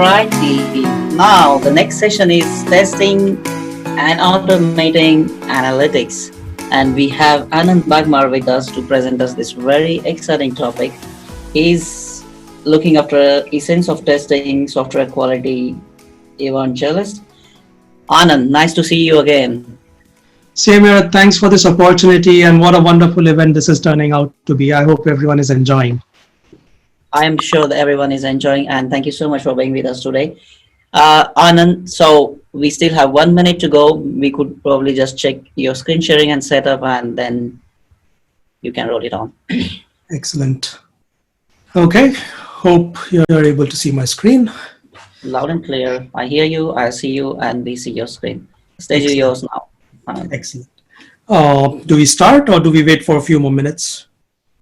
Alrighty, now the next session is testing and automating analytics. And we have Anand Bagmar with us to present us this very exciting topic. He's looking after essence of testing, software quality evangelist. Anand, nice to see you again. Same here. Thanks for this opportunity, and what a wonderful event this is turning out to be. I hope everyone is enjoying. I'm sure that everyone is enjoying, and thank you so much for being with us today. Anand, so we still have 1 minute to go. We could probably just check your screen sharing and setup, and then you can roll it on. Excellent. Okay. Hope you're able to see my screen. Loud and clear. I hear you, I see you, and we see your screen. Stage is yours now. Excellent. Do we start or do we wait for a few more minutes?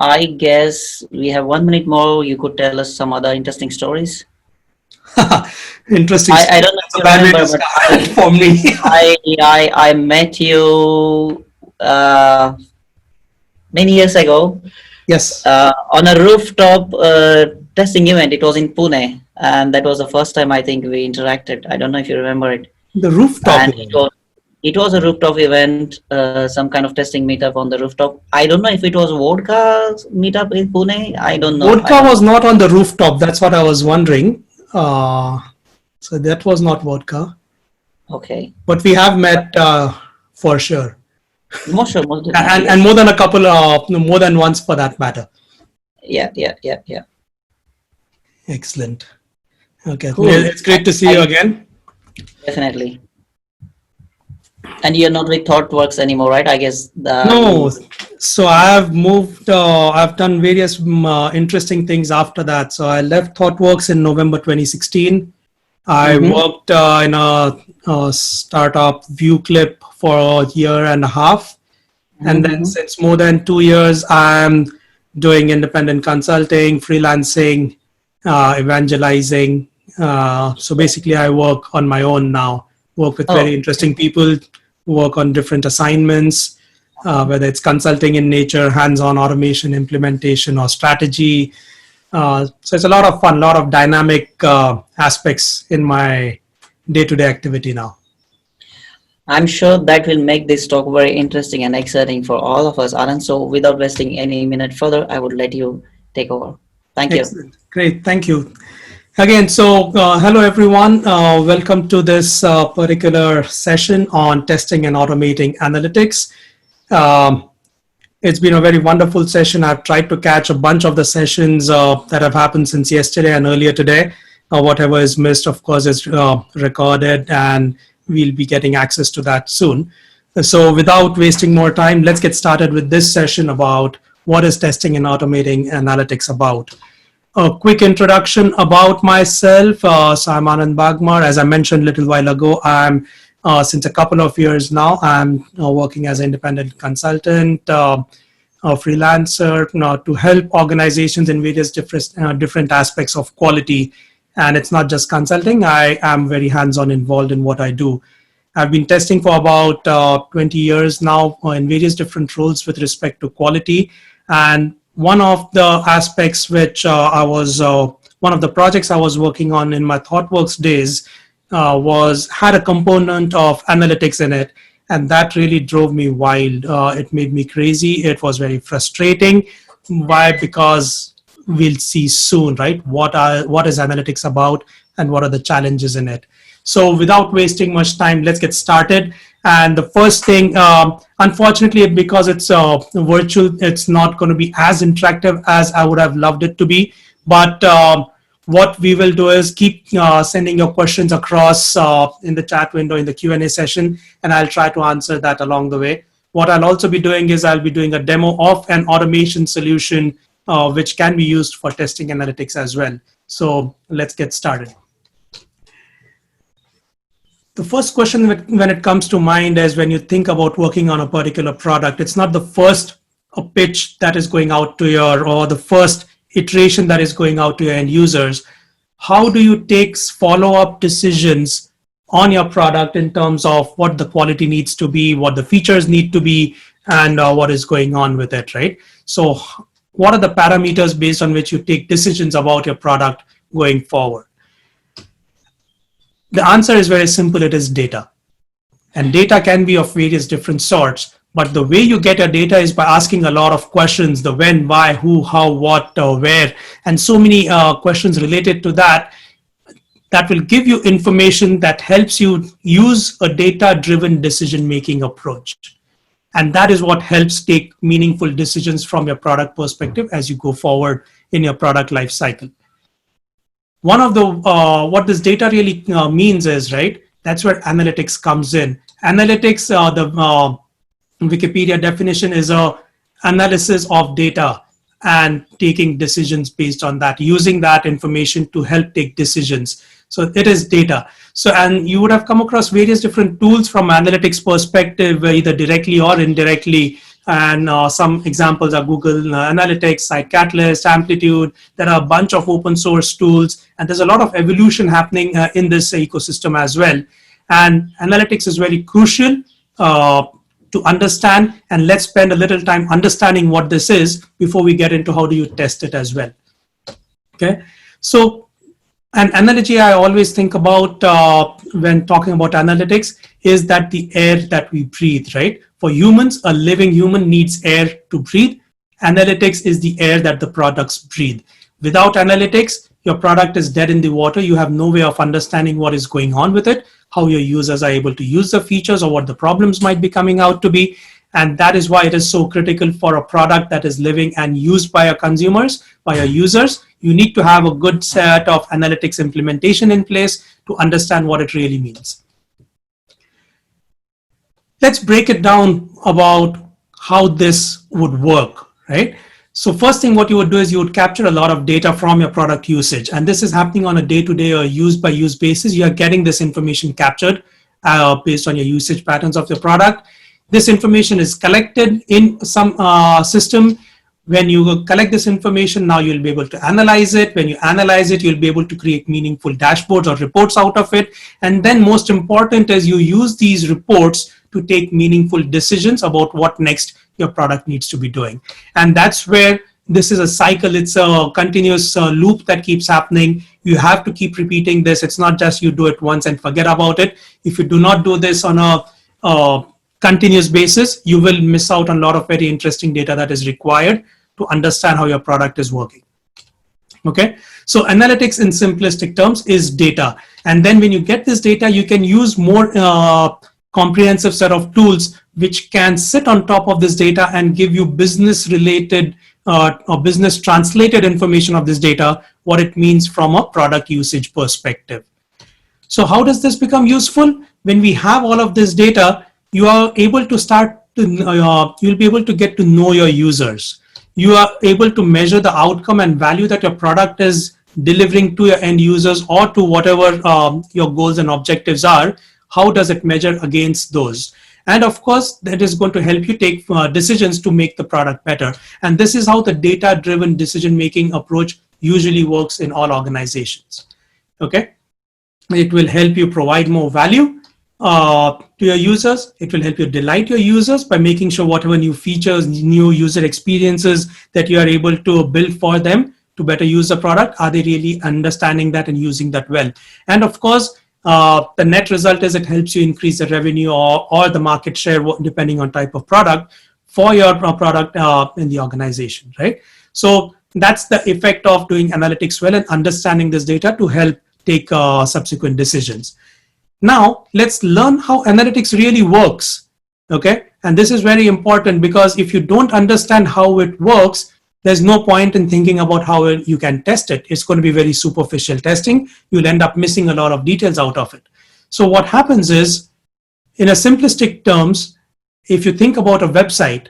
I guess we have 1 minute more. You could tell us some other interesting stories. Interesting. I don't know if you remember, but for me. I met you many years ago. Yes. On a rooftop testing event. It was in Pune, and that was the first time I think we interacted. I don't know if you remember it. The rooftop. And it was a rooftop event, some kind of testing meetup on the rooftop. I don't know if it was vodka meetup in Pune. I don't know. Vodka was not on the rooftop. That's what I was wondering. So that was not vodka. Okay. But we have met for sure. Most and more than a couple, more than once for that matter. Yeah. Excellent. Okay. Cool. Well, it's great to see you again. Definitely. And you're not with ThoughtWorks anymore, right? I guess. No. So I've moved, I've done various interesting things after that. So I left ThoughtWorks in November 2016. I worked in a startup ViewClip for a year and a half. And then since more than 2 years, I'm doing independent consulting, freelancing, evangelizing. So basically I work on my own now, work with very interesting people, work on different assignments, whether it's consulting in nature, hands-on automation, implementation, or strategy. So it's a lot of fun, a lot of dynamic aspects in my day-to-day activity now. I'm sure that will make this talk very interesting and exciting for all of us, Anand. So without wasting any minute further, I would let you take over. Thank you. Excellent. Great. Thank you. Again, so hello, everyone. Welcome to this particular session on testing and automating analytics. It's been a very wonderful session. I've tried to catch a bunch of the sessions that have happened since yesterday and earlier today. Whatever is missed, of course, is recorded, and we'll be getting access to that soon. So without wasting more time, let's get started with this session about what is testing and automating analytics about. A quick introduction about myself. So I'm Anand Bagmar. As I mentioned a little while ago, I'm since a couple of years now, I'm working as an independent consultant, a freelancer, to help organizations in various different aspects of quality. And it's not just consulting. I am very hands-on involved in what I do. I've been testing for about 20 years now in various different roles with respect to quality. And one of the aspects which one of the projects I was working on in my ThoughtWorks days had a component of analytics in it. And that really drove me wild. It made me crazy. It was very frustrating. Why? Because we'll see soon, right? What is analytics about and what are the challenges in it? So without wasting much time, let's get started. And the first thing, unfortunately, because it's virtual, it's not going to be as interactive as I would have loved it to be. But what we will do is keep sending your questions across in the chat window in the Q&A session, and I'll try to answer that along the way. What I'll also be doing is I'll be doing a demo of an automation solution which can be used for testing analytics as well. So let's get started. The first question when it comes to mind is when you think about working on a particular product, it's not the first pitch that is going out to or the first iteration that is going out to your end users. How do you take follow-up decisions on your product in terms of what the quality needs to be, what the features need to be, and what is going on with it, right? So what are the parameters based on which you take decisions about your product going forward? The answer is very simple. It is data. And data can be of various different sorts. But the way you get your data is by asking a lot of questions: the when, why, who, how, what, where, and so many questions related to that. That will give you information that helps you use a data-driven decision-making approach. And that is what helps take meaningful decisions from your product perspective as you go forward in your product life cycle. One of the, what this data really means is, right, that's where analytics comes in. Analytics, the Wikipedia definition is a analysis of data and taking decisions based on that, using that information to help take decisions. So it is data. So, and you would have come across various different tools from analytics perspective, either directly or indirectly. And some examples are Google Analytics, SiteCatalyst, Amplitude. There are a bunch of open source tools, and there's a lot of evolution happening in this ecosystem as well. And analytics is very crucial to understand, and let's spend a little time understanding what this is before we get into how do you test it as well. Okay, so an analogy I always think about when talking about analytics is that the air that we breathe, right? For humans, a living human needs air to breathe. Analytics is the air that the products breathe. Without analytics, your product is dead in the water. You have no way of understanding what is going on with it, how your users are able to use the features, or what the problems might be coming out to be. And that is why it is so critical for a product that is living and used by your consumers, by your users. You need to have a good set of analytics implementation in place to understand what it really means. Let's break it down about how this would work, right? So first thing what you would do is you would capture a lot of data from your product usage. And this is happening on a day-to-day or use-by-use basis. You are getting this information captured based on your usage patterns of your product. This information is collected in some system. When you collect this information, now you'll be able to analyze it. When you analyze it, you'll be able to create meaningful dashboards or reports out of it. And then most important is you use these reports to take meaningful decisions about what next your product needs to be doing. And that's where this is a cycle. It's a continuous loop that keeps happening. You have to keep repeating this. It's not just you do it once and forget about it. If you do not do this on a continuous basis, you will miss out on a lot of very interesting data that is required to understand how your product is working. Okay, so analytics in simplistic terms is data. And then when you get this data, you can use more comprehensive set of tools which can sit on top of this data and give you business related or business translated information of this data, what it means from a product usage perspective. So how does this become useful? When we have all of this data, you are able to start to, you'll be able to get to know your users. You are able to measure the outcome and value that your product is delivering to your end users or to whatever your goals and objectives are. How does it measure against those? And of course, that is going to help you take decisions to make the product better. And this is how the data-driven decision-making approach usually works in all organizations. Okay, it will help you provide more value to your users. It will help you delight your users by making sure whatever new features, new user experiences that you are able to build for them to better use the product, are they really understanding that and using that well? And of course, the net result is it helps you increase the revenue or the market share, depending on type of product for your product in the organization, right? So that's the effect of doing analytics well and understanding this data to help take subsequent decisions. Now, let's learn how analytics really works, okay? And this is very important because if you don't understand how it works, there's no point in thinking about how you can test it. It's going to be very superficial testing. You'll end up missing a lot of details out of it. So what happens is, in a simplistic terms, if you think about a website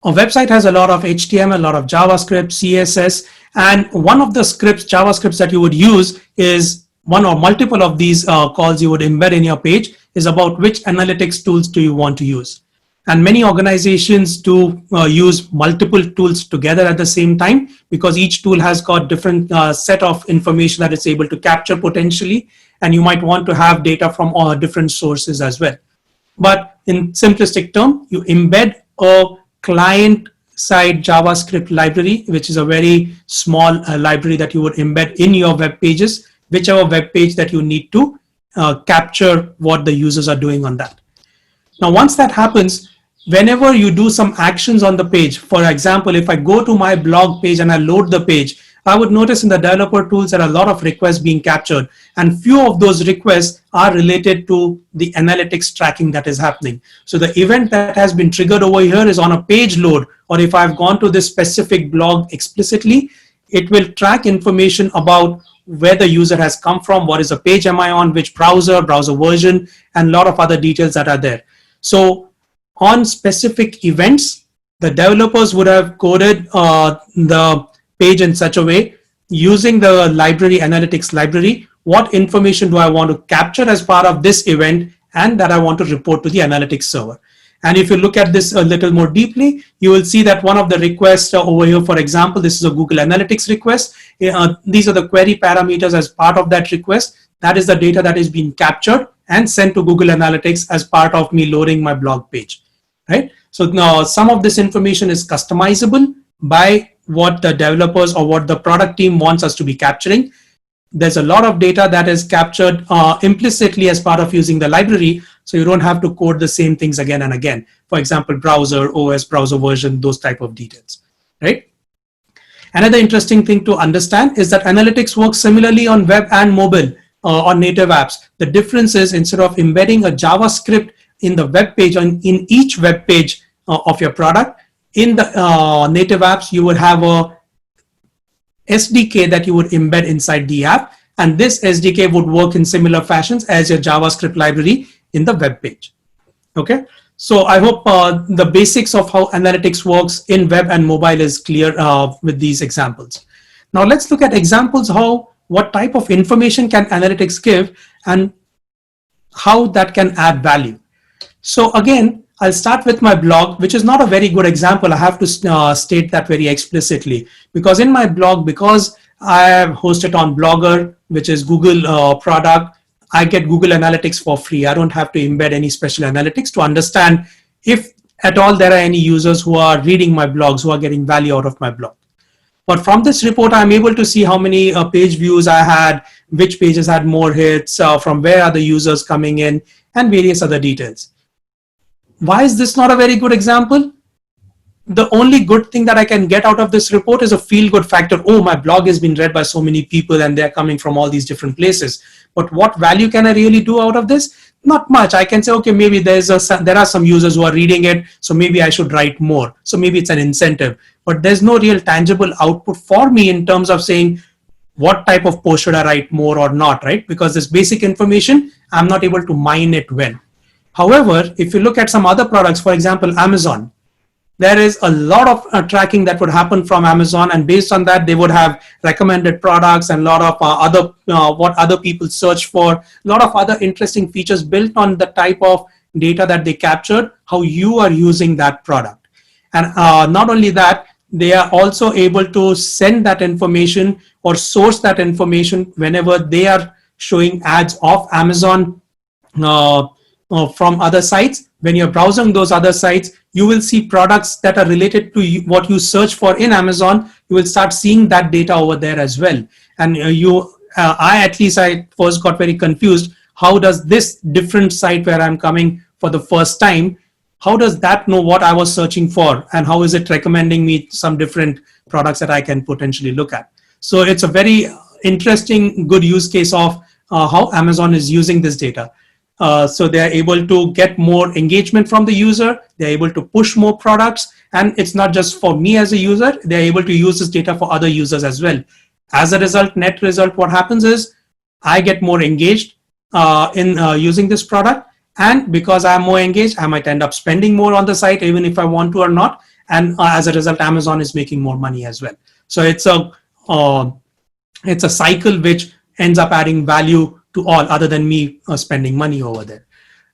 has a lot of HTML, a lot of JavaScript, CSS, and one of the scripts, JavaScripts that you would use is one or multiple of these calls you would embed in your page is about which analytics tools do you want to use. And many organizations do use multiple tools together at the same time because each tool has got different set of information that it's able to capture potentially. And you might want to have data from all different sources as well. But in simplistic term, you embed a client-side JavaScript library, which is a very small library that you would embed in your web pages whichever web page that you need to capture what the users are doing on that. Now, once that happens, whenever you do some actions on the page, for example, if I go to my blog page and I load the page, I would notice in the developer tools there are a lot of requests being captured, and few of those requests are related to the analytics tracking that is happening. So the event that has been triggered over here is on a page load, or if I've gone to this specific blog explicitly, it will track information about where the user has come from, what is the page am I on, which browser version, and a lot of other details that are there. So on specific events, the developers would have coded the page in such a way using the library, analytics library, what information do I want to capture as part of this event and that I want to report to the analytics server. And if you look at this a little more deeply, you will see that one of the requests over here, for example, this is a Google Analytics request. These are the query parameters as part of that request. That is the data that is being captured and sent to Google Analytics as part of me loading my blog page, right? So now some of this information is customizable by what the developers or what the product team wants us to be capturing. There's a lot of data that is captured implicitly as part of using the library, so you don't have to code the same things again and again. For example, browser, OS, browser version, those type of details, right? Another interesting thing to understand is that analytics works similarly on web and mobile or native apps. The difference is instead of embedding a JavaScript in the web page, in each web page of your product, in the native apps, you would have a SDK that you would embed inside the app, and this SDK would work in similar fashions as your JavaScript library in the web page. Okay, so I hope the basics of how analytics works in web and mobile is clear with these examples. Now let's look at examples what type of information can analytics give and how that can add value. So again, I'll start with my blog, which is not a very good example. I have to state that very explicitly, because in my blog, because I have hosted on Blogger, which is Google product, I get Google Analytics for free. I don't have to embed any special analytics to understand if at all there are any users who are reading my blogs, who are getting value out of my blog. But from this report, I'm able to see how many page views I had, which pages had more hits, from where are the users coming in, and various other details. Why is this not a very good example? The only good thing that I can get out of this report is a feel-good factor. Oh, my blog has been read by so many people and they're coming from all these different places. But what value can I really do out of this? Not much. I can say, okay, maybe there are some users who are reading it, so maybe I should write more. So maybe it's an incentive. But there's no real tangible output for me in terms of saying what type of post should I write more or not, right? Because this basic information, I'm not able to mine it well. However, if you look at some other products, for example, Amazon, there is a lot of tracking that would happen from Amazon, and based on that, they would have recommended products and a lot of what other people search for, a lot of other interesting features built on the type of data that they captured, how you are using that product. And not only that, they are also able to send that information or source that information whenever they are showing ads of Amazon from other sites. When you're browsing those other sites, you will see products that are related to what you search for in Amazon. You will start seeing that data over there as well. And I first got very confused. How does this different site where I'm coming for the first time, how does that know what I was searching for? And how is it recommending me some different products that I can potentially look at? So it's a very interesting, good use case of how Amazon is using this data. So they're able to get more engagement from the user. They're able to push more products. And it's not just for me as a user. They're able to use this data for other users as well. As a result, net result, what happens is I get more engaged in using this product. And because I'm more engaged, I might end up spending more on the site, even if I want to or not. And as a result, Amazon is making more money as well. So it's a cycle which ends up adding value to all other than me spending money over there.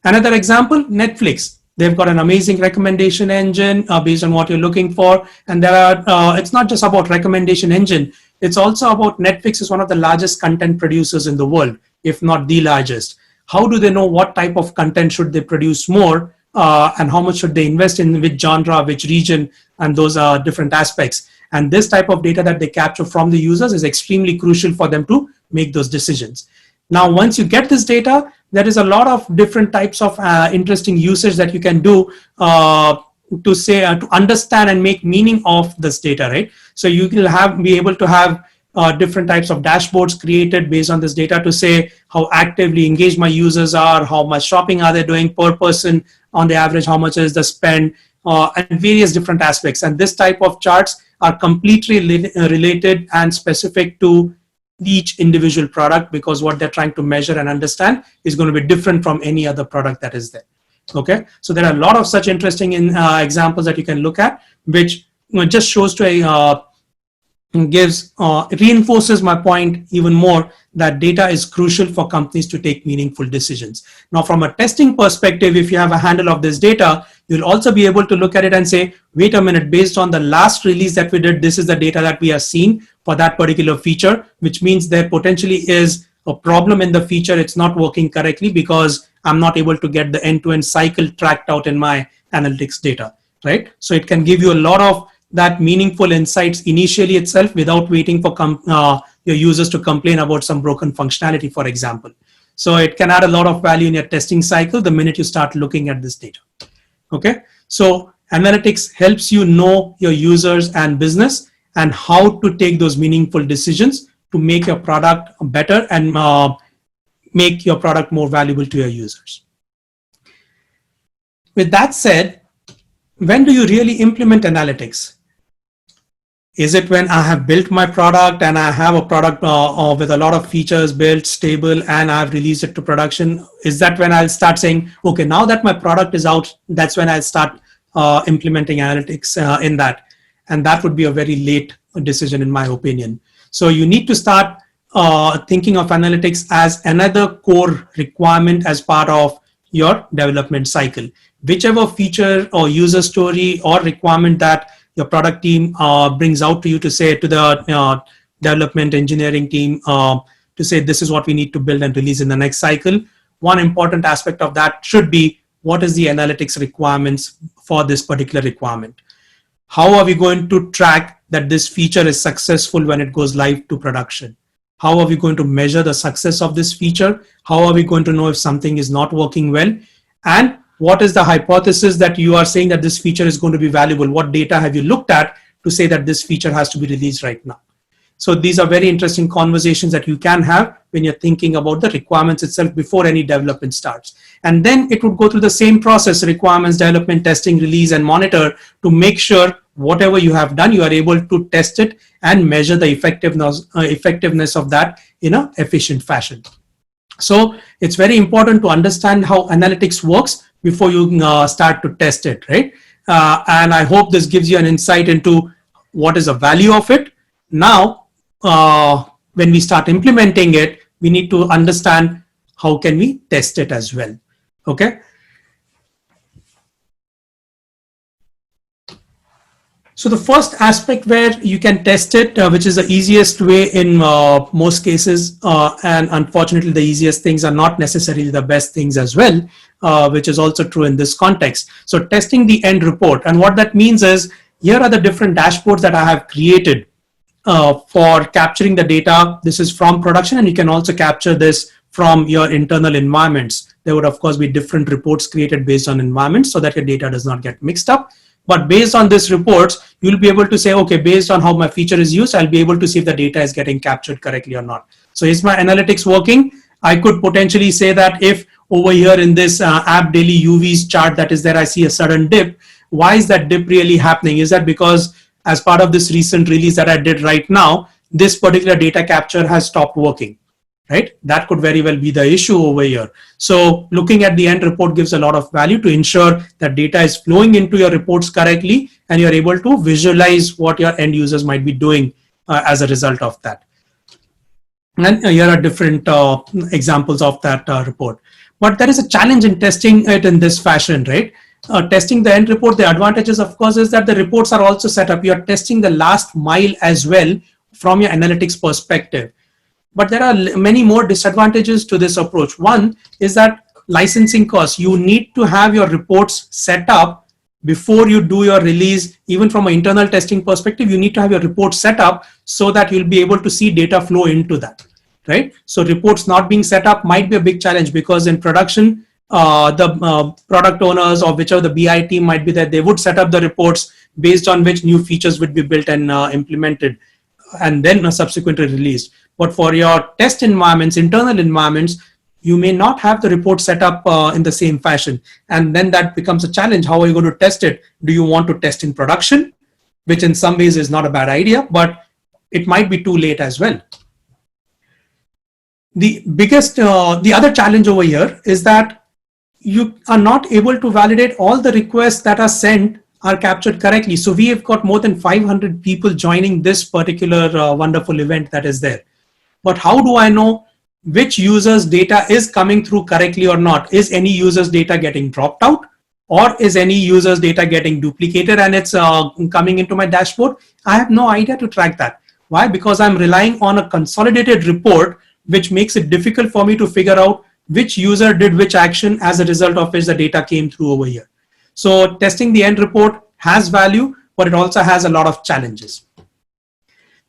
Another example, Netflix. They've got an amazing recommendation engine based on what you're looking for. And it's not just about recommendation engine. It's also about Netflix is one of the largest content producers in the world, if not the largest. How do they know what type of content should they produce more? and how much should they invest in which genre, which region, and those are different aspects. And this type of data that they capture from the users is extremely crucial for them to make those decisions. Now, once you get this data, there is a lot of different types of interesting usage that you can do to understand and make meaning of this data, right? So you will be able to have different types of dashboards created based on this data to say how actively engaged my users are, how much shopping are they doing per person on the average, how much is the spend, and various different aspects. And this type of charts are completely related and specific to each individual product, because what they're trying to measure and understand is going to be different from any other product that is there. Okay, so there are a lot of such interesting examples that you can look at, which just shows to a reinforces my point even more that data is crucial for companies to take meaningful decisions. Now, from a testing perspective, if you have a handle of this data, you'll also be able to look at it and say, wait a minute, based on the last release that we did, this is the data that we have seen for that particular feature, which means there potentially is a problem in the feature. It's not working correctly because I'm not able to get the end-to-end cycle tracked out in my analytics data, right? So it can give you a lot of that meaningful insights initially itself without waiting for your users to complain about some broken functionality, for example. So it can add a lot of value in your testing cycle the minute you start looking at this data. Okay, so analytics helps you know your users and business and how to take those meaningful decisions to make your product better and make your product more valuable to your users. With that said, when do you really implement analytics? Is it when I have built my product and I have a product with a lot of features built, stable, and I've released it to production? Is that when I'll start saying, okay, now that my product is out, that's when I'll start implementing analytics in that? And that would be a very late decision, in my opinion. So you need to start thinking of analytics as another core requirement as part of your development cycle. Whichever feature or user story or requirement that your product team brings out to you to say to the development engineering team to say this is what we need to build and release in the next cycle. One important aspect of that should be what is the analytics requirements for this particular requirement. How are we going to track that this feature is successful when it goes live to production? How are we going to measure the success of this feature? How are we going to know if something is not working well? And what is the hypothesis that you are saying that this feature is going to be valuable? What data have you looked at to say that this feature has to be released right now? So these are very interesting conversations that you can have when you're thinking about the requirements itself before any development starts. And then it would go through the same process: requirements, development, testing, release, and monitor, to make sure whatever you have done, you are able to test it and measure the effectiveness of that in an efficient fashion. So it's very important to understand how analytics works before you start to test it, right? And I hope this gives you an insight into what is the value of it. Now, when we start implementing it, we need to understand how can we test it as well, okay? So the first aspect where you can test it, which is the easiest way in most cases, and unfortunately the easiest things are not necessarily the best things as well, which is also true in this context. So testing the end report, and what that means is, here are the different dashboards that I have created for capturing the data. This is from production, and you can also capture this from your internal environments. There would of course be different reports created based on environments so that your data does not get mixed up. But based on these reports, you'll be able to say, okay, based on how my feature is used, I'll be able to see if the data is getting captured correctly or not. So is my analytics working? I could potentially say that if over here in this app daily UVs chart that is there, I see a sudden dip. Why is that dip really happening? Is that because as part of this recent release that I did right now, this particular data capture has stopped working? Right? That could very well be the issue over here. So looking at the end report gives a lot of value to ensure that data is flowing into your reports correctly, and you're able to visualize what your end users might be doing as a result of that. And here are different examples of that report. But there is a challenge in testing it in this fashion, right? Testing the end report, the advantages, of course, is that the reports are also set up. You're testing the last mile as well from your analytics perspective. But there are many more disadvantages to this approach. One is that licensing costs. You need to have your reports set up before you do your release. Even from an internal testing perspective, you need to have your report set up so that you'll be able to see data flow into that, right? So reports not being set up might be a big challenge, because in production, the product owners or whichever the BI team might be there, they would set up the reports based on which new features would be built and implemented and then subsequently released. But for your test environments, internal environments, you may not have the report set up in the same fashion. And then that becomes a challenge. How are you going to test it? Do you want to test in production, which in some ways is not a bad idea, but it might be too late as well. The other challenge over here is that you are not able to validate all the requests that are sent are captured correctly. So we have got more than 500 people joining this particular wonderful event that is there. But how do I know which user's data is coming through correctly or not? Is any user's data getting dropped out, or is any user's data getting duplicated and it's coming into my dashboard? I have no idea to track that. Why? Because I'm relying on a consolidated report, which makes it difficult for me to figure out which user did which action, as a result of which the data came through over here. So testing the end report has value, but it also has a lot of challenges.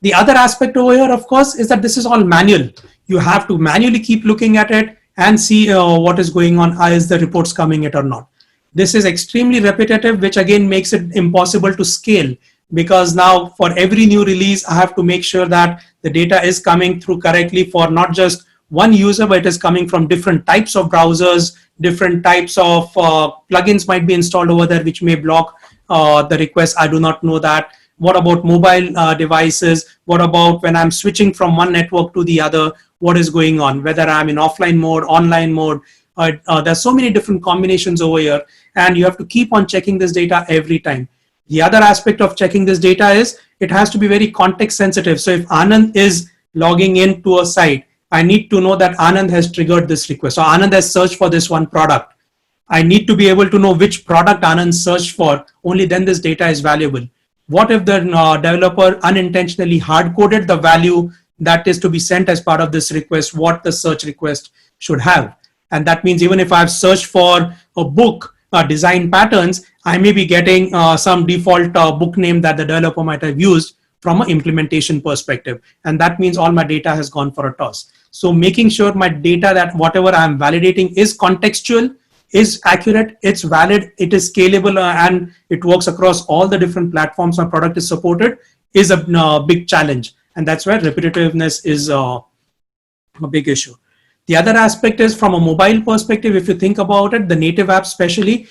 The other aspect over here, of course, is that this is all manual. You have to manually keep looking at it and see what is going on. Is the reports coming in or not? This is extremely repetitive, which again makes it impossible to scale, because now for every new release, I have to make sure that the data is coming through correctly for not just one user, but it is coming from different types of browsers, different types of plugins might be installed over there, which may block the request. I do not know that. What about mobile devices? What about when I'm switching from one network to the other? What is going on? Whether I'm in offline mode, online mode, there's so many different combinations over here, and you have to keep on checking this data every time. The other aspect of checking this data is it has to be very context sensitive. So if Anand is logging into a site, I need to know that Anand has triggered this request. So Anand has searched for this one product. I need to be able to know which product Anand searched for. Only then this data is valuable. What if the developer unintentionally hard-coded the value that is to be sent as part of this request, what the search request should have? And that means even if I've searched for a book, design patterns, I may be getting some default book name that the developer might have used from an implementation perspective. And that means all my data has gone for a toss. So making sure my data, that whatever I'm validating is contextual, is accurate, it's valid, it is scalable, and it works across all the different platforms my product is supported, is a big challenge. And that's where repetitiveness is a big issue. The other aspect is from a mobile perspective. If you think about it, the native apps, especially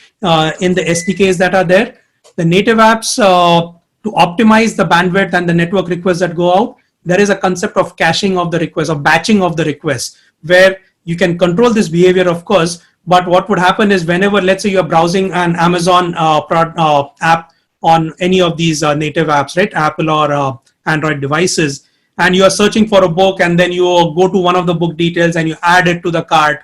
in the SDKs that are there, the native apps, to optimize the bandwidth and the network requests that go out, there is a concept of caching of the request, or batching of the requests, where you can control this behavior, of course. But what would happen is whenever, let's say you're browsing an Amazon app on any of these native apps, right, Apple or Android devices, and you are searching for a book, and then you go to one of the book details and you add it to the cart,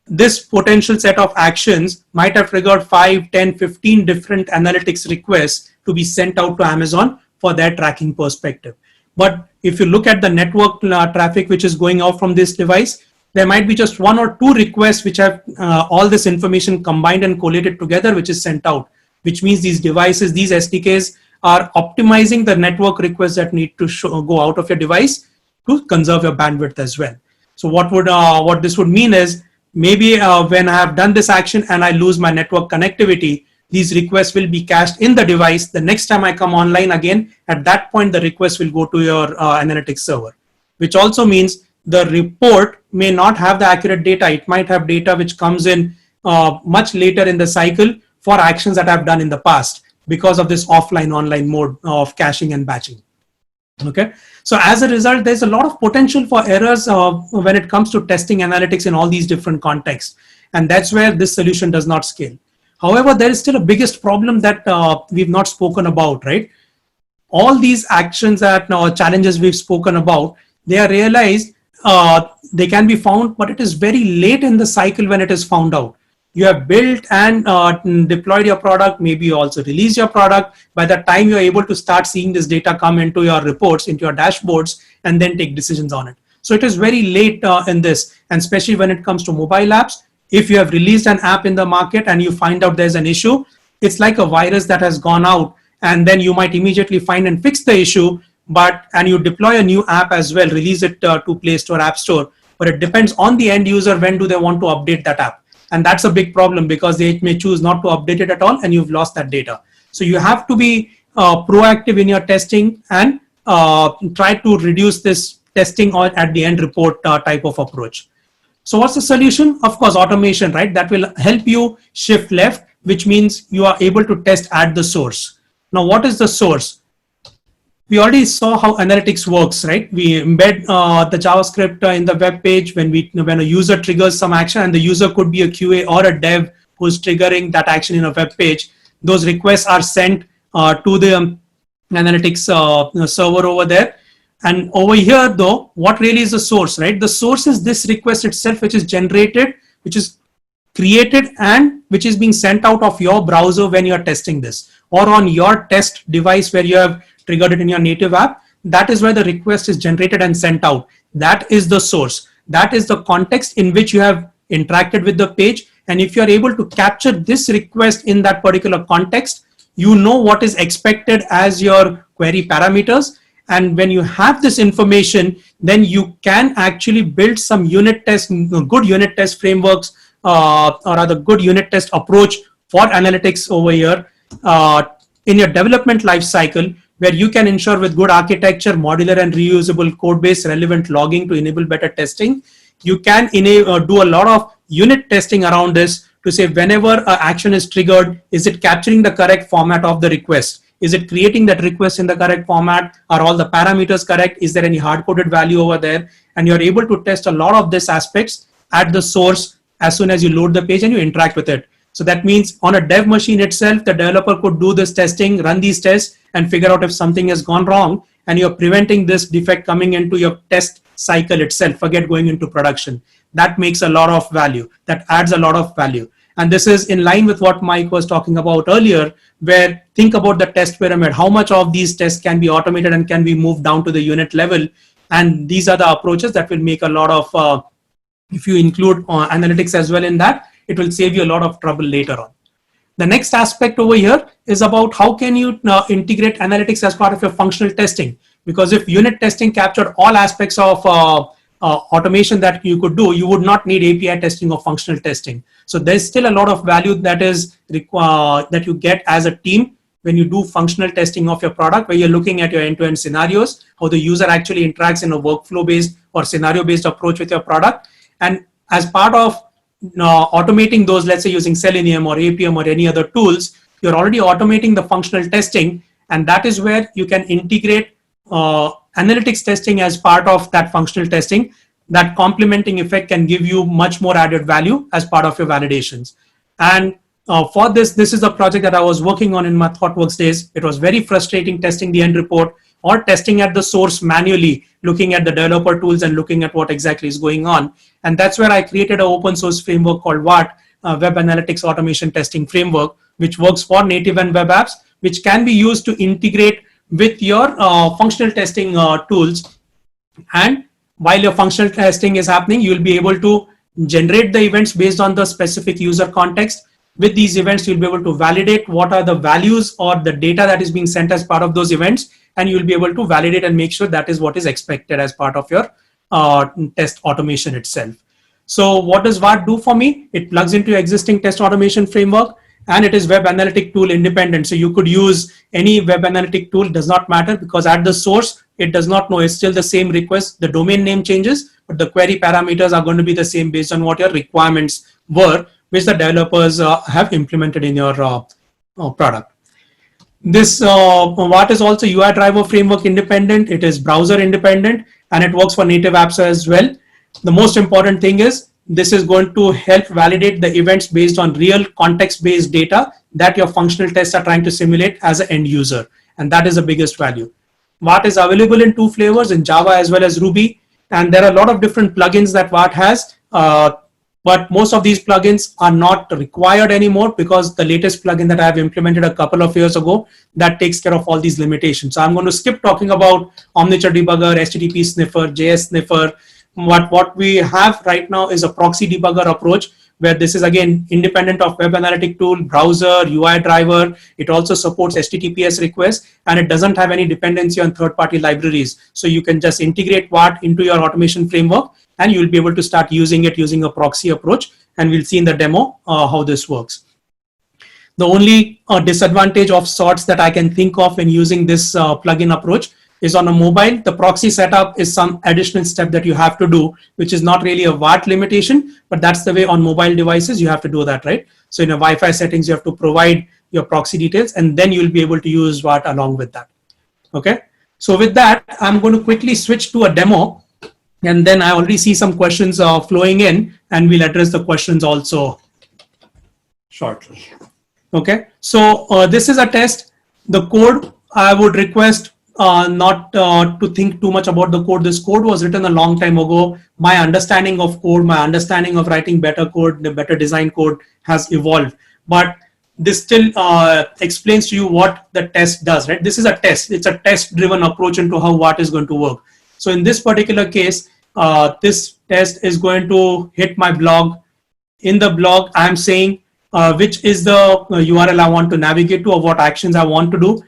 this potential set of actions might have triggered 5, 10, 15 different analytics requests to be sent out to Amazon for their tracking perspective. But if you look at the network traffic which is going out from this device, there might be just 1 or 2 requests which have all this information combined and collated together, which is sent out, which means these devices, these SDKs are optimizing the network requests that need to go out of your device to conserve your bandwidth as well. So what this would mean is, maybe when I have done this action and I lose my network connectivity, these requests will be cached in the device. The next time I come online again, at that point, the request will go to your analytics server, which also means the report may not have the accurate data. It might have data which comes in much later in the cycle for actions that I've done in the past because of this offline online mode of caching and batching. Okay, so as a result, there's a lot of potential for errors when it comes to testing analytics in all these different contexts. And that's where this solution does not scale. However, there is still a biggest problem that we've not spoken about, right? All these actions that challenges we've spoken about, they are realized, they can be found, but it is very late in the cycle when it is found out. You have built and deployed your product, maybe you also release your product. By the time you're able to start seeing this data come into your reports, into your dashboards, and then take decisions on it. So it is very late in this, and especially when it comes to mobile apps, if you have released an app in the market and you find out there's an issue, it's like a virus that has gone out, and then you might immediately find and fix the issue, and you deploy a new app as well, release it to Play Store, App Store. But it depends on the end user, when do they want to update that app. And that's a big problem, because they may choose not to update it at all, and you've lost that data. So you have to be proactive in your testing and try to reduce this testing or at the end report type of approach. So what's the solution? Of course, automation, right? That will help you shift left, which means you are able to test at the source. Now, what is the source? We already saw how analytics works, right? We embed the JavaScript in the web page when a user triggers some action, and the user could be a QA or a dev who's triggering that action in a web page. Those requests are sent to the analytics server over there. And over here, though, what really is the source, right? The source is this request itself, which is generated, which is created, and which is being sent out of your browser when you're testing this, or on your test device where you have triggered it in your native app. That is where the request is generated and sent out. That is the source. That is the context in which you have interacted with the page. And if you're able to capture this request in that particular context, you know what is expected as your query parameters. And when you have this information, then you can actually build some unit test, good unit test frameworks, or rather good unit test approach for analytics over here in your development life cycle, where you can ensure with good architecture, modular and reusable code base, relevant logging to enable better testing. You can do a lot of unit testing around this to say whenever an action is triggered, is it capturing the correct format of the request? Is it creating that request in the correct format? Are all the parameters correct? Is there any hard-coded value over there? And you're able to test a lot of these aspects at the source as soon as you load the page and you interact with it. So that means on a dev machine itself, the developer could do this testing, run these tests, and figure out if something has gone wrong, and you're preventing this defect coming into your test cycle itself. Forget going into production. That makes a lot of value. That adds a lot of value. And this is in line with what Mike was talking about earlier, where think about the test pyramid. How much of these tests can be automated and can be moved down to the unit level? And these are the approaches that will make a lot of, if you include analytics as well in that, it will save you a lot of trouble later on. The next aspect over here is about how can you integrate analytics as part of your functional testing? Because if unit testing captured all aspects of automation that you could do, you would not need API testing or functional testing. So there's still a lot of value that is that you get as a team when you do functional testing of your product, where you're looking at your end-to-end scenarios, how the user actually interacts in a workflow-based or scenario-based approach with your product. And as part of automating those, let's say using Selenium or APM or any other tools, you're already automating the functional testing. And that is where you can integrate analytics testing as part of that functional testing. That complementing effect can give you much more added value as part of your validations. And for this is the project that I was working on in my ThoughtWorks days. It was very frustrating testing the end report or testing at the source manually, looking at the developer tools and looking at what exactly is going on. And that's where I created an open source framework called WAT, Web Analytics Automation Testing Framework, which works for native and web apps, which can be used to integrate with your functional testing tools. And while your functional testing is happening, you'll be able to generate the events based on the specific user context. With these events, you'll be able to validate what are the values or the data that is being sent as part of those events, and you'll be able to validate and make sure that is what is expected as part of your test automation itself. So what does WAT do for me? It plugs into your existing test automation framework, and it is web analytic tool independent. So you could use any web analytic tool, does not matter, because at the source, it does not know, it's still the same request. The domain name changes, but the query parameters are going to be the same based on what your requirements were, which the developers have implemented in your product. This WAT is also UI driver framework independent. It is browser independent, and it works for native apps as well. The most important thing is this is going to help validate the events based on real context-based data that your functional tests are trying to simulate as an end user. And that is the biggest value. WAT is available in 2 flavors, in Java as well as Ruby. And there are a lot of different plugins that WAT has. But most of these plugins are not required anymore, because the latest plugin that I have implemented a couple of years ago, that takes care of all these limitations. So I'm going to skip talking about Omniture Debugger, HTTP Sniffer, JS Sniffer. What we have right now is a proxy debugger approach, where this is again independent of web analytic tool, browser, UI driver. It also supports HTTPS requests, and it doesn't have any dependency on third-party libraries. So you can just integrate WAT into your automation framework, and you'll be able to start using it using a proxy approach. And we'll see in the demo how this works. The only disadvantage of sorts that I can think of in using this plugin approach is on a mobile, the proxy setup is some additional step that you have to do, which is not really a WAT limitation, but that's the way on mobile devices you have to do that, right? So in a Wi-Fi settings, you have to provide your proxy details, and then you'll be able to use WAT along with that. Okay. So with that, I'm going to quickly switch to a demo, and then I already see some questions flowing in, and we'll address the questions also shortly. Okay. So this is a test. The code, I would request not to think too much about the code. This code was written a long time ago. My understanding of code, my understanding of writing better code, the better design code has evolved. But this still explains to you what the test does, right? This is a test. It's a test-driven approach into how WAT is going to work. So in this particular case, this test is going to hit my blog. In the blog, I'm saying which is the URL I want to navigate to, or what actions I want to do.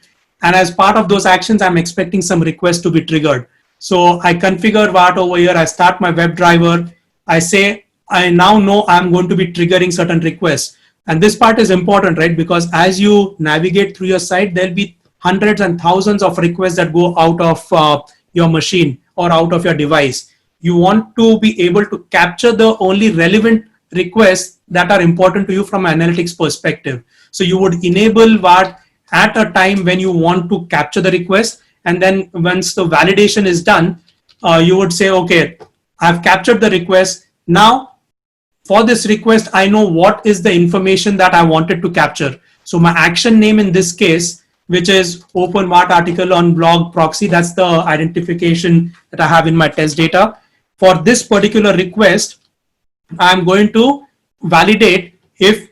And as part of those actions, I'm expecting some requests to be triggered. So I configure WAT over here. I start my web driver. I say, I now know I'm going to be triggering certain requests. And this part is important, right? Because as you navigate through your site, there'll be hundreds and thousands of requests that go out of your machine or out of your device. You want to be able to capture the only relevant requests that are important to you from an analytics perspective. So you would enable WAT at a time when you want to capture the request, and then once the validation is done, you would say, okay, I've captured the request. Now for this request, I know what is the information that I wanted to capture. So my action name in this case, which is open WAT article on blog proxy, that's the identification that I have in my test data. For this particular request, I'm going to validate if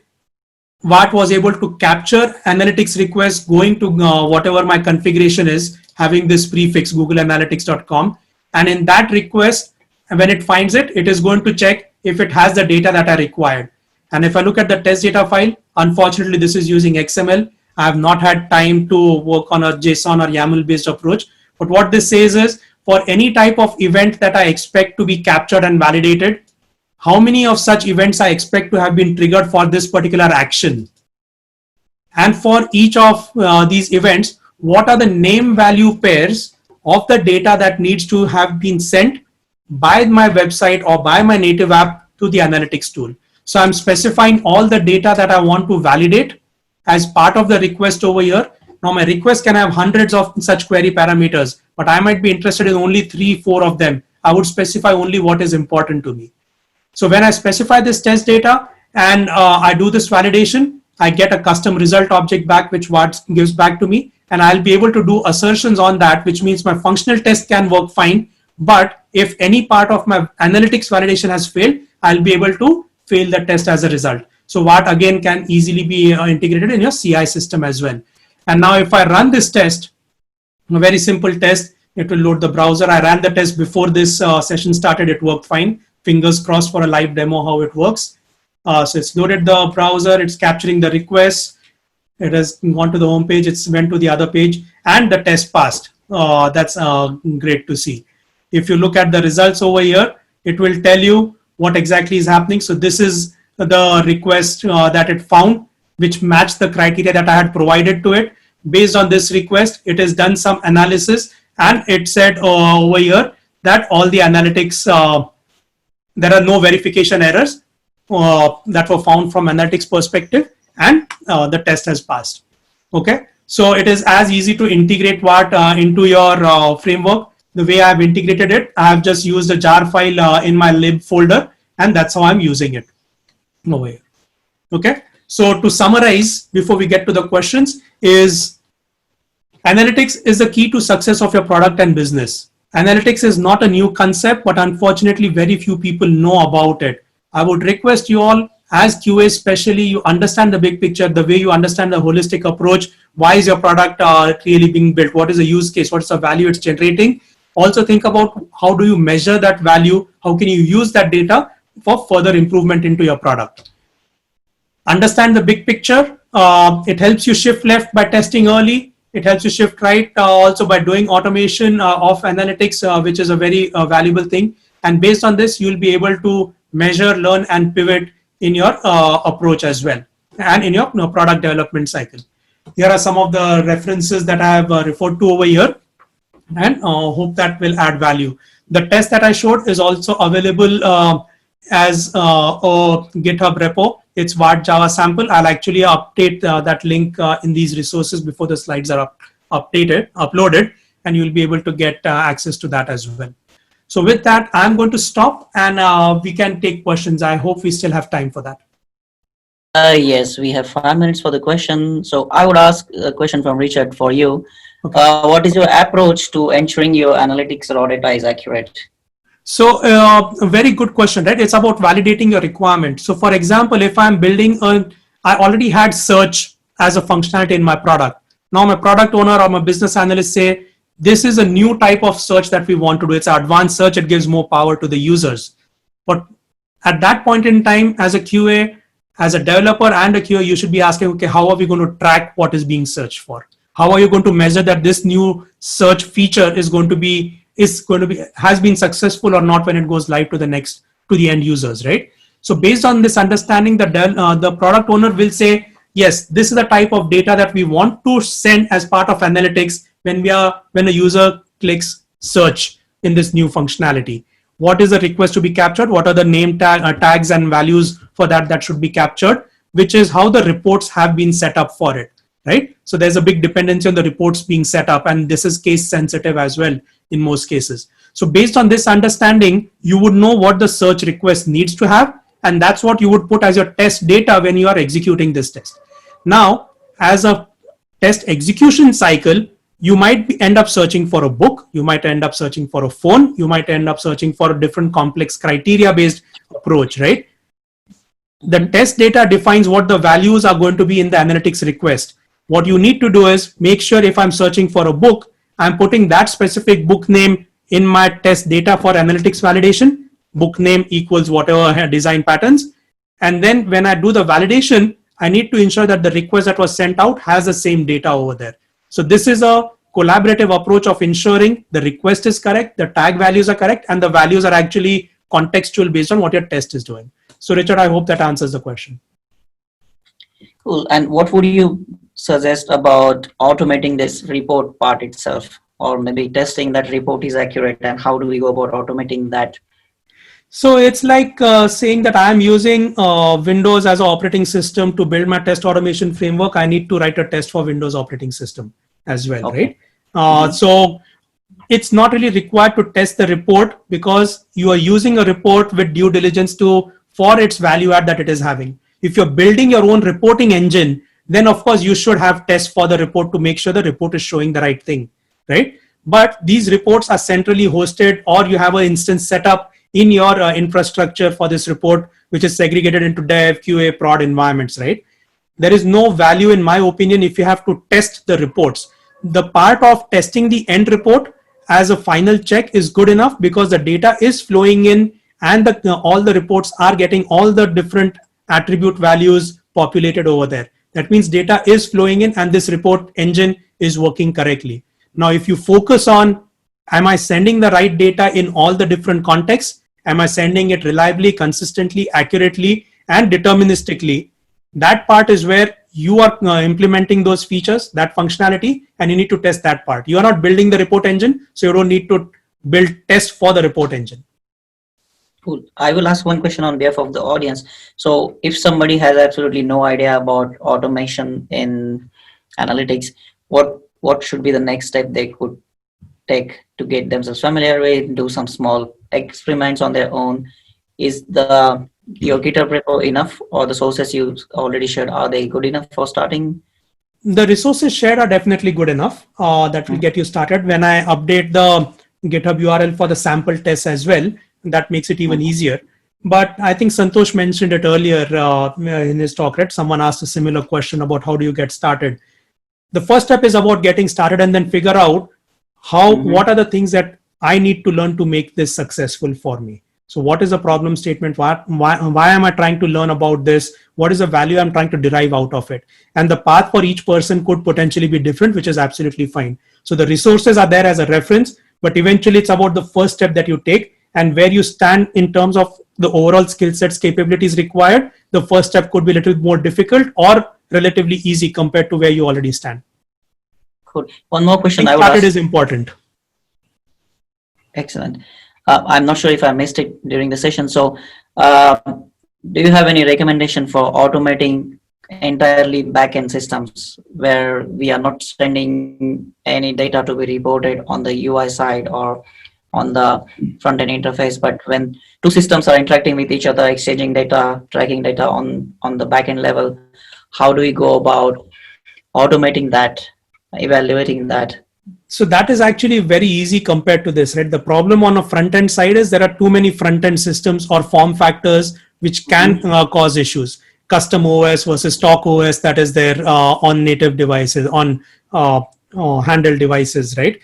WAT was able to capture analytics requests going to whatever my configuration is, having this prefix googleanalytics.com. And in that request, when it finds it, it is going to check if it has the data that I required. And if I look at the test data file, unfortunately, this is using XML. I have not had time to work on a JSON or YAML based approach. But what this says is, for any type of event that I expect to be captured and validated, how many of such events I expect to have been triggered for this particular action. And for each of these events, what are the name value pairs of the data that needs to have been sent by my website or by my native app to the analytics tool. So I'm specifying all the data that I want to validate as part of the request over here. Now my request can have hundreds of such query parameters, but I might be interested in only 3-4 of them. I would specify only what is important to me. So when I specify this test data and I do this validation, I get a custom result object back, which WAT gives back to me. And I'll be able to do assertions on that, which means my functional test can work fine. But if any part of my analytics validation has failed, I'll be able to fail the test as a result. So WAT again can easily be integrated in your CI system as well. And now if I run this test, a very simple test, it will load the browser. I ran the test before this session started. It worked fine. Fingers crossed for a live demo how it works. So it's loaded the browser. It's capturing the requests. It has gone to the home page. It's went to the other page, and the test passed. That's great to see. If you look at the results over here, it will tell you what exactly is happening. So this is the request that it found, which matched the criteria that I had provided to it. Based on this request, it has done some analysis, and it said over here that all the analytics, there are no verification errors that were found from analytics perspective, and the test has passed. Okay, so it is as easy to integrate WAT into your framework. The way I've integrated it, I have just used a jar file in my lib folder, and that's how I'm using it over here. Okay, so to summarize before we get to the questions is, analytics is the key to success of your product and business. Analytics is not a new concept, but unfortunately very few people know about it. I would request you all, as QA especially, you understand the big picture, the way you understand the holistic approach. Why is your product really being built? What is the use case? What's the value it's generating? Also think about how do you measure that value? How can you use that data for further improvement into your product. Understand the big picture. It helps you shift left by testing early. It helps you shift right also by doing automation of analytics, which is a very valuable thing. And based on this, you'll be able to measure, learn, and pivot in your approach as well, and in your product development cycle. Here are some of the references that I have referred to over here, and hope that will add value. The test that I showed is also available as a GitHub repo. It's Vard Java sample. I'll actually update that link in these resources before the slides are uploaded, and you'll be able to get access to that as well. So with that, I'm going to stop, and we can take questions. I hope we still have time for that. Yes, we have 5 minutes for the question. So I would ask a question from Richard for you. Okay. What is your approach to ensuring your analytics raw data is accurate? So a very good question, right? It's about validating your requirement. So for example, if I'm building I already had search as a functionality in my product. Now my product owner or my business analyst say, this is a new type of search that we want to do. It's an advanced search. It gives more power to the users. But at that point in time, as a QA, as a developer and a QA, you should be asking, okay, how are we going to track what is being searched for? How are you going to measure that this new search feature has been successful or not when it goes live to the end users, right? So based on this understanding, the product owner will say, yes, this is the type of data that we want to send as part of analytics when a user clicks search in this new functionality. What is the request to be captured? What are the name tags and values for that should be captured, which is how the reports have been set up for it, right? So there's a big dependency on the reports being set up, and this is case sensitive as well in most cases. So based on this understanding, you would know what the search request needs to have, and that's what you would put as your test data when you are executing this test. Now, as a test execution cycle, you might end up searching for a book, you might end up searching for a phone, you might end up searching for a different complex criteria-based approach, right? The test data defines what the values are going to be in the analytics request. What you need to do is make sure if I'm searching for a book, I'm putting that specific book name in my test data for analytics validation. Book name equals whatever design patterns. And then when I do the validation, I need to ensure that the request that was sent out has the same data over there. So this is a collaborative approach of ensuring the request is correct, the tag values are correct, and the values are actually contextual based on what your test is doing. So Richard, I hope that answers the question. Cool. And what would you suggest about automating this report part itself, or maybe testing that report is accurate, and how do we go about automating that? So it's like saying that I'm using Windows as an operating system to build my test automation framework. I need to write a test for Windows operating system as well, Okay. right? So it's not really required to test the report because you are using a report with due diligence for its value add that it is having. If you're building your own reporting engine, then of course you should have tests for the report to make sure the report is showing the right thing, right? But these reports are centrally hosted, or you have an instance set up in your infrastructure for this report, which is segregated into dev, QA, prod environments, right? There is no value, in my opinion, if you have to test the reports. The part of testing the end report as a final check is good enough because the data is flowing in and all the reports are getting all the different attribute values populated over there. That means data is flowing in and this report engine is working correctly. Now, if you focus on, am I sending the right data in all the different contexts? Am I sending it reliably, consistently, accurately, and deterministically? That part is where you are implementing those features, that functionality, and you need to test that part. You are not building the report engine, so you don't need to build tests for the report engine. Cool. I will ask one question on behalf of the audience. So if somebody has absolutely no idea about automation in analytics, what should be the next step they could take to get themselves familiar with, do some small experiments on their own? Is your GitHub repo enough, or the sources you already shared, are they good enough for starting? The resources shared are definitely good enough. That will get you started. When I update the GitHub URL for the sample tests as well, that makes it even easier. But I think Santosh mentioned it earlier in his talk, right? Someone asked a similar question about how do you get started. The first step is about getting started and then figure out what are the things that I need to learn to make this successful for me. So what is the problem statement? Why am I trying to learn about this? What is the value I'm trying to derive out of it? And the path for each person could potentially be different, which is absolutely fine. So the resources are there as a reference, but eventually it's about the first step that you take and where you stand in terms of the overall skill sets, capabilities required. The first step could be a little more difficult or relatively easy compared to where you already stand. Cool. One more question. I would ask. Is important. Excellent. I'm not sure if I missed it during the session. So do you have any recommendation for automating entirely backend systems where we are not sending any data to be reported on the UI side or on the front-end interface, but when two systems are interacting with each other, exchanging data, tracking data on the backend level, how do we go about automating that, evaluating that? So that is actually very easy compared to this, right? The problem on a front-end side is there are too many front-end systems or form factors which can cause issues. Custom OS versus stock OS that is there on native devices, on handheld devices, right?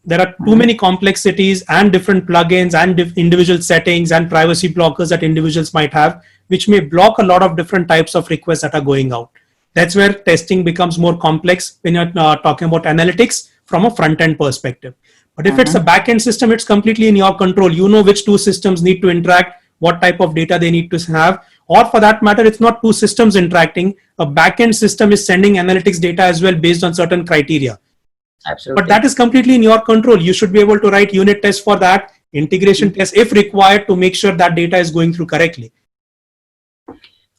There are too many complexities and different plugins and individual settings and privacy blockers that individuals might have, which may block a lot of different types of requests that are going out. That's where testing becomes more complex when you're talking about analytics from a front-end perspective. But if it's a back-end system, it's completely in your control. You know which two systems need to interact, what type of data they need to have, or for that matter, it's not two systems interacting. A back-end system is sending analytics data as well based on certain criteria. Absolutely. But that is completely in your control. You should be able to write unit tests for that, integration tests if required to make sure that data is going through correctly.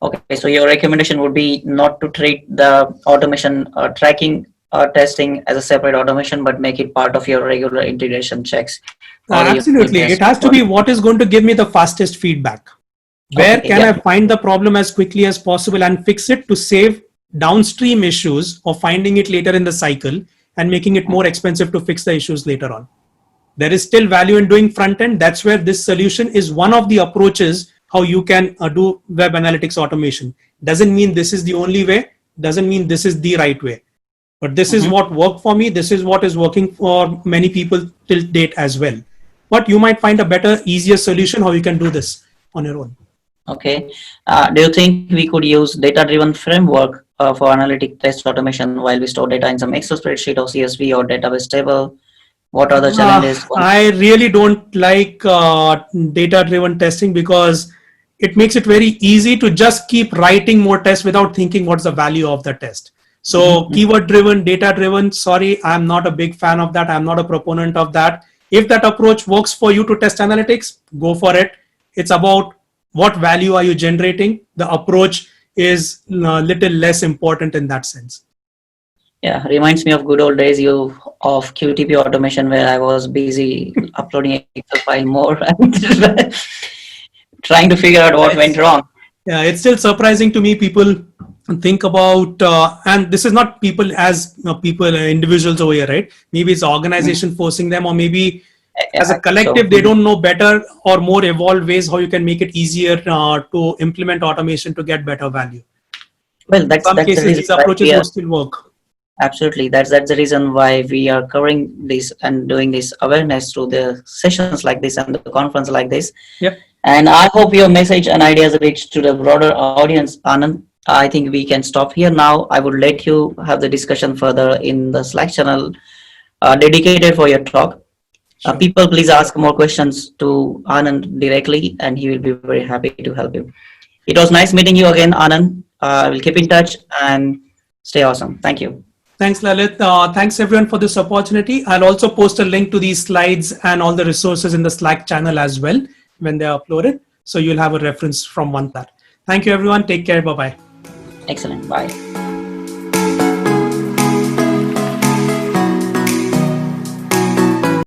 Okay, so your recommendation would be not to treat the automation tracking testing as a separate automation, but make it part of your regular integration checks. Absolutely. It has to be what is going to give me the fastest feedback. Where can I find the problem as quickly as possible and fix it to save downstream issues of finding it later in the cycle and making it more expensive to fix the issues later on. There is still value in doing front end. That's where this solution is one of the approaches how you can do web analytics automation. Doesn't mean this is the only way, doesn't mean this is the right way. But this is what worked for me. This is what is working for many people till date as well. But you might find a better, easier solution how you can do this on your own. Okay. Do you think we could use data-driven framework for analytic test automation while we store data in some Excel spreadsheet or CSV or database table? What are the challenges? I really don't like data-driven testing because it makes it very easy to just keep writing more tests without thinking what's the value of the test. So keyword-driven, data-driven, sorry, I'm not a big fan of that. I'm not a proponent of that. If that approach works for you to test analytics, go for it. It's about what value are you generating. The approach is a little less important in that sense. Yeah, reminds me of good old days of QTP automation where I was busy uploading Excel file more and trying to figure out what went wrong. Yeah, it's still surprising to me. People think about, and this is not people as individuals over here, right? Maybe it's organization forcing them, or maybe as a collective, they don't know better or more evolved ways how you can make it easier to implement automation to get better value. Well, that's some cases these approaches will still work. Absolutely, that's the reason why we are covering this and doing this awareness through the sessions like this and the conference like this. Yep. And I hope your message and ideas reach to the broader audience, Anand. I think we can stop here now. I would let you have the discussion further in the Slack channel dedicated for your talk. Sure. People, please ask more questions to Anand directly, and he will be very happy to help you. It was nice meeting you again, Anand. We'll keep in touch and stay awesome. Thank you. Thanks, Lalit. Thanks everyone for this opportunity. I'll also post a link to these slides and all the resources in the Slack channel as well when they're uploaded. So you'll have a reference from one that. Thank you, everyone. Take care. Bye-bye. Excellent. Bye.